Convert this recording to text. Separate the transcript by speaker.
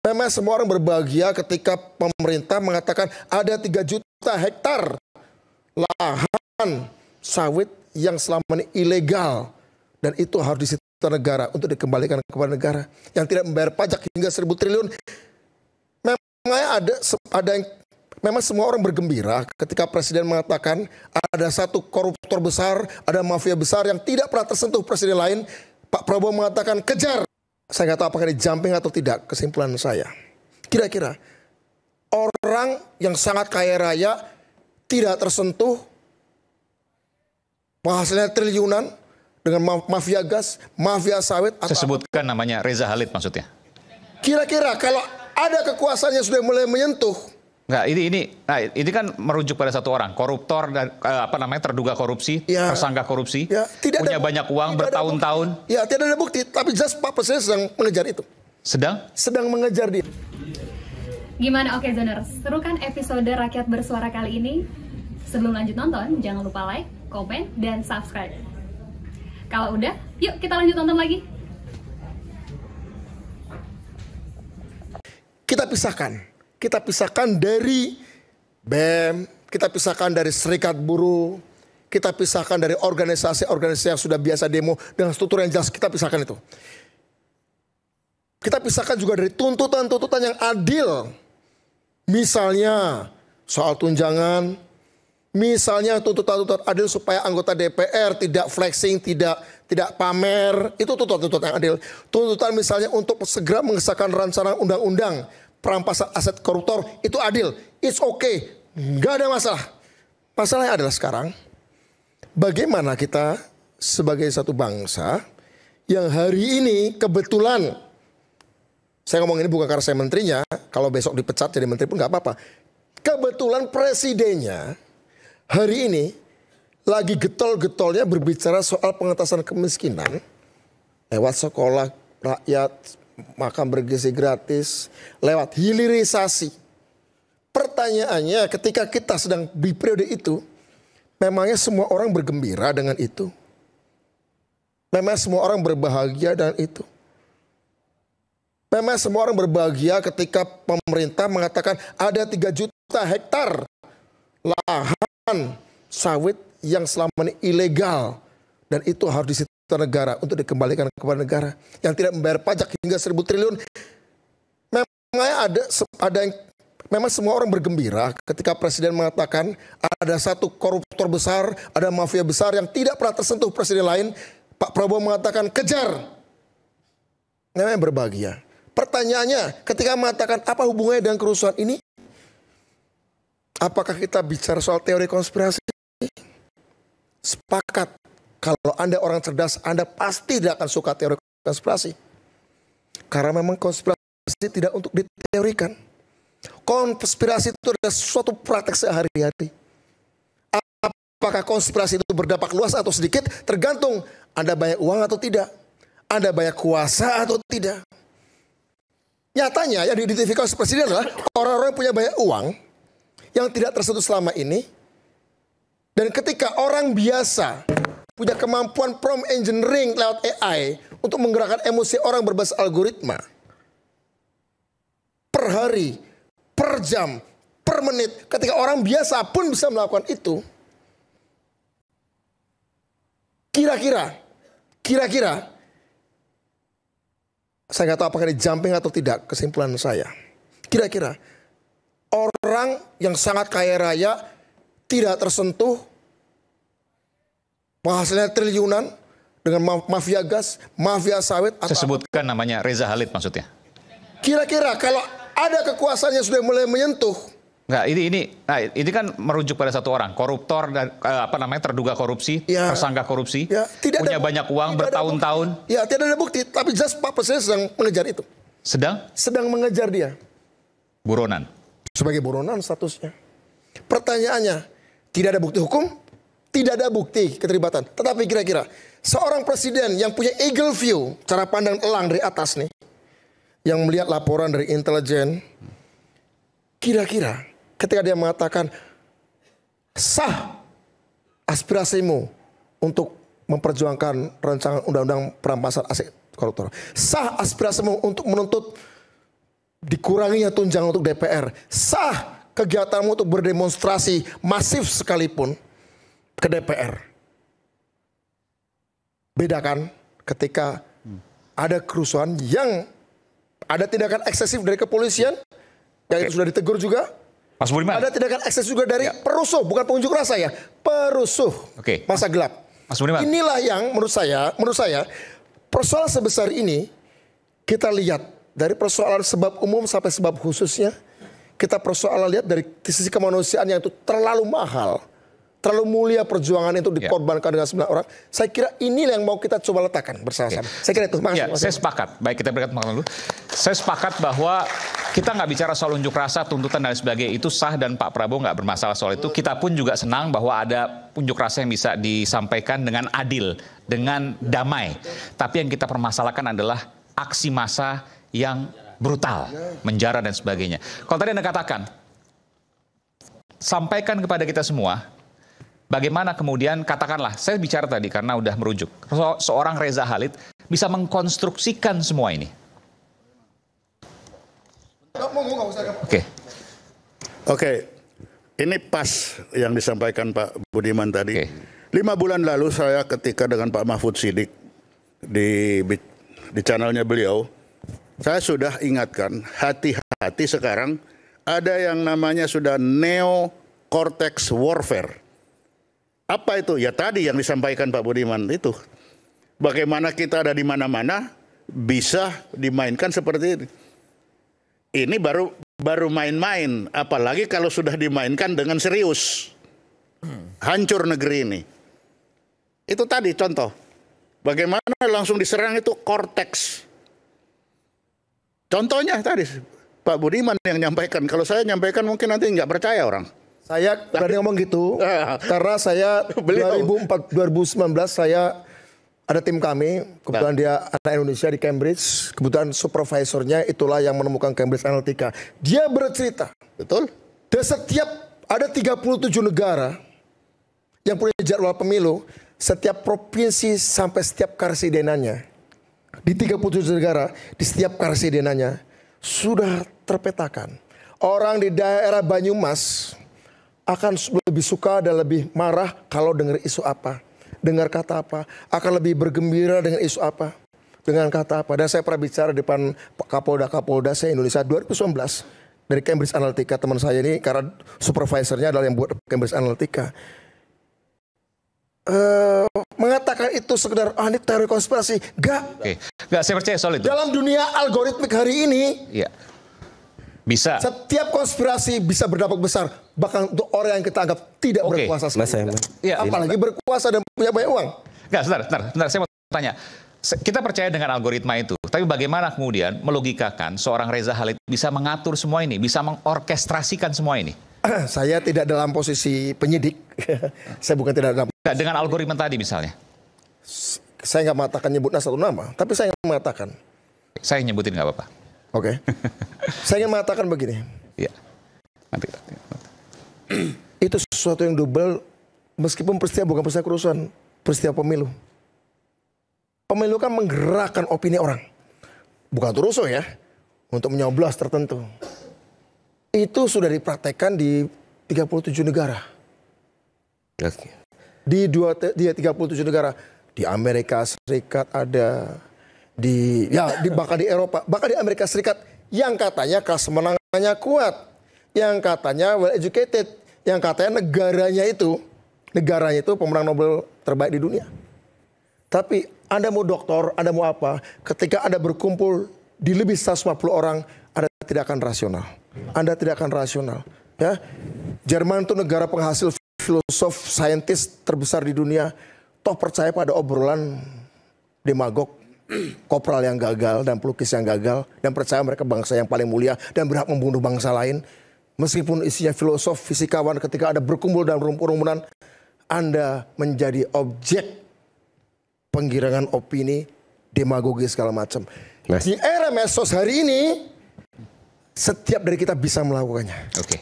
Speaker 1: Memang semua orang berbahagia ketika pemerintah mengatakan ada 3 juta hektar lahan sawit yang selama ini ilegal. Dan itu harus disita negara untuk dikembalikan kepada negara yang tidak membayar pajak hingga 1.000 triliun. Memang semua orang bergembira ketika Presiden mengatakan ada satu koruptor besar, ada mafia besar yang tidak pernah tersentuh presiden lain. Pak Prabowo mengatakan kejar. Saya nggak tahu apakah ini jumping atau tidak, kesimpulan saya. Kira-kira orang yang sangat kaya raya tidak tersentuh, hasilnya triliunan dengan mafia gas, mafia sawit.
Speaker 2: Saya sebutkan namanya Reza Khalid maksudnya.
Speaker 1: Kira-kira kalau ada kekuasaannya sudah mulai menyentuh.
Speaker 2: Enggak, ini kan merujuk pada satu orang, koruptor dan terduga korupsi,
Speaker 1: ya,
Speaker 2: tersangka korupsi,
Speaker 1: ya,
Speaker 2: punya banyak uang bertahun-tahun.
Speaker 1: Ya, tidak ada bukti, tapi jelas Pak Presiden sedang mengejar itu.
Speaker 2: Sedang
Speaker 1: mengejar dia.
Speaker 3: Gimana Okezoners? Seru kan episode Rakyat Bersuara kali ini? Sebelum lanjut nonton, jangan lupa like, komen, dan subscribe. Kalau udah, yuk kita lanjut nonton lagi.
Speaker 1: Kita pisahkan dari BEM, kita pisahkan dari serikat buruh, kita pisahkan dari organisasi-organisasi yang sudah biasa demo dengan struktur yang jelas, kita pisahkan itu. Kita pisahkan juga dari tuntutan-tuntutan yang adil. Misalnya soal tunjangan, misalnya tuntutan-tuntutan adil supaya anggota DPR tidak flexing, tidak pamer, itu tuntutan-tuntutan yang adil. Tuntutan misalnya untuk segera mengesahkan rancangan undang-undang perampasan aset koruptor, itu adil. It's okay, nggak ada masalah. Masalahnya adalah sekarang, bagaimana kita sebagai satu bangsa yang hari ini kebetulan, saya ngomong ini bukan karena saya menterinya, kalau besok dipecat jadi menteri pun nggak apa-apa. Kebetulan presidennya hari ini lagi getol-getolnya berbicara soal pengentasan kemiskinan lewat sekolah rakyat, makan bergizi gratis, lewat hilirisasi. Pertanyaannya ketika kita sedang di periode itu, memangnya semua orang bergembira dengan itu? Memang semua orang berbahagia dengan itu? Memang semua orang berbahagia ketika pemerintah mengatakan ada 3 juta hektar lahan sawit yang selama ini ilegal. Dan itu harus disita negara untuk dikembalikan kepada negara yang tidak membayar pajak hingga 1.000 triliun. Memang semua orang bergembira ketika Presiden mengatakan ada satu koruptor besar, ada mafia besar yang tidak pernah tersentuh presiden lain. Pak Prabowo mengatakan kejar. Memang berbahagia. Pertanyaannya, ketika mengatakan apa hubungannya dengan kerusuhan ini? Apakah kita bicara soal teori konspirasi? Sepakat. Kalau Anda orang cerdas, Anda pasti tidak akan suka teori konspirasi. Karena memang konspirasi tidak untuk diteorikan. Konspirasi itu adalah suatu praktek sehari-hari. Apakah konspirasi itu berdampak luas atau sedikit? Tergantung Anda banyak uang atau tidak. Anda banyak kuasa atau tidak. Nyatanya yang diidentifikasi presiden adalah orang-orang yang punya banyak uang yang tidak tersentuh selama ini. Dan ketika orang biasa punya kemampuan prompt engineering lewat AI untuk menggerakkan emosi orang berbasis algoritma. Per hari, per jam, per menit. Ketika orang biasa pun bisa melakukan itu. Kira-kira. Saya nggak tahu apakah ini jumping atau tidak, kesimpulan saya. Kira-kira orang yang sangat kaya raya tidak tersentuh, hasilnya triliunan dengan mafia gas, mafia sawit.
Speaker 2: Saya sebutkan namanya Reza Khalid maksudnya.
Speaker 1: Kira-kira kalau ada kekuasaannya sudah mulai menyentuh.
Speaker 2: Enggak, ini kan merujuk pada satu orang, koruptor dan terduga korupsi,
Speaker 1: ya,
Speaker 2: tersangka korupsi,
Speaker 1: ya,
Speaker 2: punya banyak uang bertahun-tahun.
Speaker 1: Ya, tidak ada bukti, tapi jelas Pak Presiden sedang mengejar itu.
Speaker 2: Sedang
Speaker 1: mengejar dia.
Speaker 2: Buronan.
Speaker 1: Sebagai buronan statusnya. Pertanyaannya, tidak ada bukti hukum, tidak ada bukti keterlibatan. Tetapi kira-kira seorang presiden yang punya eagle view, cara pandang elang dari atas nih, yang melihat laporan dari intelijen, kira-kira ketika dia mengatakan sah aspirasimu untuk memperjuangkan rancangan undang-undang perampasan aset koruptor, sah aspirasimu untuk menuntut dikuranginya tunjangan untuk DPR, sah kegiatanmu untuk berdemonstrasi masif sekalipun ke DPR. Bedakan ketika ada kerusuhan yang ada tindakan eksesif dari kepolisian, yang itu sudah ditegur juga.
Speaker 2: Mas Budiman.
Speaker 1: Ada tindakan eksesif juga dari perusuh, bukan pengunjuk rasa ya, perusuh masa gelap.
Speaker 2: Mas Budiman.
Speaker 1: Inilah yang menurut saya persoalan sebesar ini kita lihat dari persoalan sebab umum sampai sebab khususnya, kita persoalan lihat dari sisi kemanusiaan yang itu terlalu mahal, terlalu mulia perjuangan itu dikorbankan dengan 9 orang. Saya kira inilah yang mau kita coba letakkan bersama-sama. Saya kira itu.
Speaker 2: Ya, saya sepakat. Baik, kita berikan dulu. Saya sepakat bahwa kita nggak bicara soal unjuk rasa, tuntutan dan sebagainya, itu sah dan Pak Prabowo nggak bermasalah soal itu. Kita pun juga senang bahwa ada unjuk rasa yang bisa disampaikan dengan adil, dengan damai. Tapi yang kita permasalahkan adalah aksi massa yang brutal, menjara dan sebagainya. Kalau tadi Anda katakan, sampaikan kepada kita semua, bagaimana kemudian, katakanlah, saya bicara tadi karena udah merujuk, seorang Reza Khalid bisa mengkonstruksikan semua ini.
Speaker 4: Oke, ini pas yang disampaikan Pak Budiman tadi. 5 bulan lalu saya ketika dengan Pak Mahfud Siddiq di channelnya beliau, saya sudah ingatkan, hati-hati sekarang ada yang namanya sudah neo-cortex warfare. Apa itu? Ya tadi yang disampaikan Pak Budiman itu. Bagaimana kita ada di mana-mana bisa dimainkan seperti ini. Ini baru main-main, apalagi kalau sudah dimainkan dengan serius. Hancur negeri ini. Itu tadi contoh. Bagaimana langsung diserang itu cortex. Contohnya tadi Pak Budiman yang nyampaikan. Kalau saya nyampaikan mungkin nanti nggak percaya orang.
Speaker 1: Saya berani ngomong gitu karena saya 2019 saya ada tim kami, kebetulan dia anak Indonesia di Cambridge, kebetulan supervisornya itulah yang menemukan Cambridge Analytica. Dia bercerita,
Speaker 4: betul.
Speaker 1: Dan setiap ada 37 negara yang punya jadwal pemilu, setiap provinsi sampai setiap karsidenanya. Di 37 negara, di setiap karsidenanya sudah terpetakan. Orang di daerah Banyumas akan lebih suka dan lebih marah kalau dengar isu apa. Dengar kata apa, akan lebih bergembira dengan isu apa, dengan kata apa. Dan saya pernah bicara di depan Kapolda saya Indonesia 2019 dari Cambridge Analytica, teman saya ini karena supervisornya adalah yang buat Cambridge Analytica. Mengatakan itu sekedar ini teori konspirasi,
Speaker 2: Enggak, saya percaya soal itu.
Speaker 1: Dalam dunia algoritmik hari ini,
Speaker 2: bisa.
Speaker 1: Setiap konspirasi bisa berdampak besar, bahkan untuk orang yang kita anggap tidak berkuasa. Apalagi berkuasa dan punya banyak uang.
Speaker 2: Enggak, sebentar, saya mau tanya. Kita percaya dengan algoritma itu, tapi bagaimana kemudian melogikakan seorang Reza Khalid bisa mengatur semua ini, bisa mengorkestrasikan semua ini?
Speaker 1: Saya tidak dalam posisi penyidik. Saya bukan tidak dalam.
Speaker 2: Dengan algoritma tadi misalnya?
Speaker 1: Saya nggak mengatakan nyebutnya satu nama, tapi saya mengatakan.
Speaker 2: Saya nyebutin nggak apa-apa.
Speaker 1: Oke. Saya ingin mengatakan begini.
Speaker 2: Iya.
Speaker 1: Itu sesuatu yang double, meskipun peristiwa bukan peristiwa kerusuhan, peristiwa pemilu. Pemilu kan menggerakkan opini orang. Bukan untuk rusuh ya, untuk menyoblos tertentu. Itu sudah dipraktekkan di 37 negara. Di 37 negara. Di Amerika Serikat ada, bahkan di Eropa, bahkan di Amerika Serikat yang katanya kelas menengahnya kuat, yang katanya well educated, yang katanya negaranya itu pemenang Nobel terbaik di dunia. Tapi Anda mau doktor, Anda mau apa, ketika Anda berkumpul di lebih 150 orang, Anda tidak akan rasional. Anda tidak akan rasional. Ya, Jerman itu negara penghasil filosof, saintis terbesar di dunia. Toh percaya pada obrolan demagog, kopral yang gagal dan pelukis yang gagal, dan percaya mereka bangsa yang paling mulia dan berhak membunuh bangsa lain. Meskipun isinya filosof, fisikawan, ketika Anda berkumpul dalam kerumunan, Anda menjadi objek penggirangan opini, demagogi segala macam. Di era medsos hari ini, setiap dari kita bisa melakukannya.
Speaker 2: Oke.